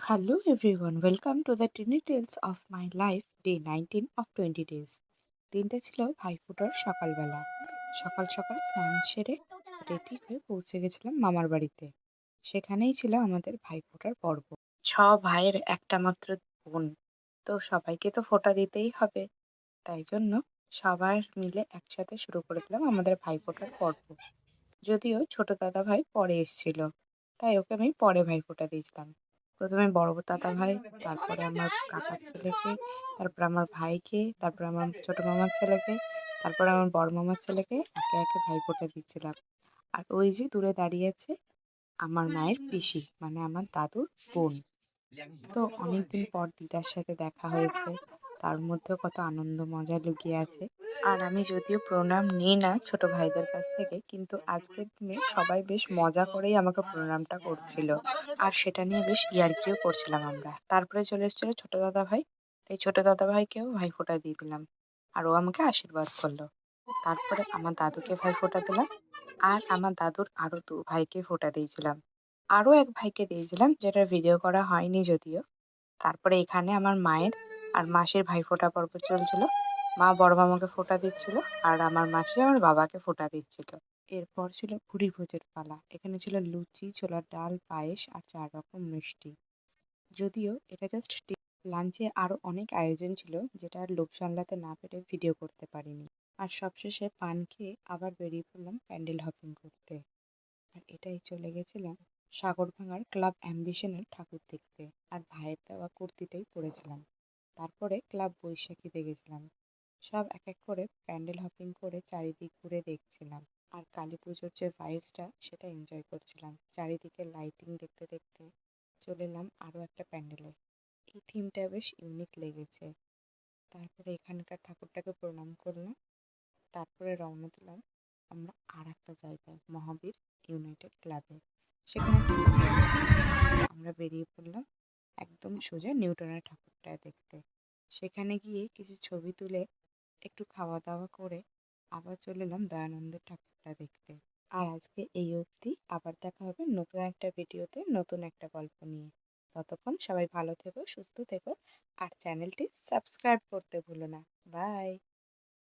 Hello everyone, welcome to the Tiny Tales of My Life, Day 19 of 20 days. দিনটা ছিল ভাইফোঁটার সকালবেলা। সকাল সকাল স্নান সেরে রেডি হয়ে পৌঁছে গেছিলাম মামার বাড়িতে। সেখানেই ছিল আমাদের ভাইফোঁটার পর্ব। ভাইয়ের একটা মাত্র বোন, তো সবাইকে তো ফোঁটা দিতেই হবে। তাই জন্য সবাই মিলে একসাথে শুরু করে দিলাম আমাদের ভাইফোঁটার পর্ব। যদিও ছোট দাদা ভাই পরে এসেছিল, তাই ওকে আমি পরে ভাইফোঁটা দিয়েছিলাম। প্রথমে বড় দাদা ভাই, তারপরে আমার কাকার ছেলেকে, তারপর আমার ভাইকে, তারপর আমার ছোট মামার ছেলেকে, তারপর আমার বড় মামার ছেলেকে একে একে ভাইফোঁটা দিচ্ছিলাম। আর ওই যে দূরে দাঁড়িয়ে আছে আমার মায়ের পিসি, মানে আমার দাদুর বোন। তো অনেকদিন পর দিদার সাথে দেখা হয়েছে, তার মধ্যেও কত আনন্দ মজা লুকিয়ে আছে। আর আমি যদিও প্রণাম নিই না ছোট ভাইদের কাছ থেকে, কিন্তু আজকের দিনে সবাই বেশ মজা করেই আমাকে প্রণামটা করছিল। আর সেটা নিয়ে বেশ ইয়ার্কিও করছিলাম আমরা। তারপরে চলে এসেছিল ছোট দাদা ভাই, তাই ছোট দাদা ভাইকেও ভাইফোঁটা দিয়ে দিলাম। আর ও আমাকে আশীর্বাদ করলো। তারপরে আমার দাদুকে ভাইফোঁটা দিলাম। আর আমার দাদুর আরো দু ভাইকে ফোঁটা দিয়েছিলাম। আরো এক ভাইকে দিয়েছিলাম, যেটা ভিডিও করা হয়নি যদিও। তারপরে এখানে আমার মায়ের আর মাসির ভাইফোঁটা পর্ব চলছিল। মা বড় মামাকে ফোঁটা দিচ্ছিল, আর আমার মাসি আমার বাবাকে ফোঁটা দিচ্ছিল। এরপর ছিল ভুরি ভোজের পালা। এখানে ছিল লুচি, ছোলার ডাল, পায়েস আর 4 রকম মিষ্টি। যদিও এটা জাস্ট লাঞ্চে আরো অনেক আয়োজন ছিল, যেটা আর লোভ সামলাতে না পেরে ভিডিও করতে পারিনি। আর সবশেষে পান খেয়ে আবার বেরিয়ে পড়লাম প্যান্ডেল হপিং করতে। আর এটাই চলে গেছিলাম সাগরভাঙার ক্লাব অ্যাম্বিশনের ঠাকুর দেখতে। আর ভাইয়ের দেওয়া কুর্তিটাই পরেছিলাম। তারপরে ক্লাব বৈশাখীতে গেছিলাম। সব এক এক করে প্যান্ডেল হপিং করে চারিদিক ঘুরে দেখছিলাম। আর কালী পুজোর যে ভাইবসটা সেটা এনজয় করছিলাম। চারিদিকে লাইটিং দেখতে দেখতে চলে এলাম আরও একটা প্যান্ডেলে। এই থিমটা বেশ ইউনিক লেগেছে। তারপরে এখানকার ঠাকুরটাকে প্রণাম করলাম। তারপরে রওনা দিলাম আমরা আর একটা জায়গায়, মহাবীর ইউনাইটেড ক্লাবে। সেখানে ঠাকুর দেখতে আমরা বেরিয়ে পড়লাম একদম সোজা নিউটনের ঠাকুরটা দেখতে। সেখানে গিয়ে কিছু ছবি তুলে একটু খাওয়া দাওয়া করে আবার চলে এলাম দয়ানন্দের ঠাকুরটা দেখতে। আর আজকে এই অবধি, আবার দেখা হবে নতুন একটা ভিডিওতে নতুন একটা গল্প নিয়ে। ততক্ষণ সবাই ভালো থেকো, সুস্থ থেকো, আর চ্যানেলটি সাবস্ক্রাইব করতে ভুলো না। বাই।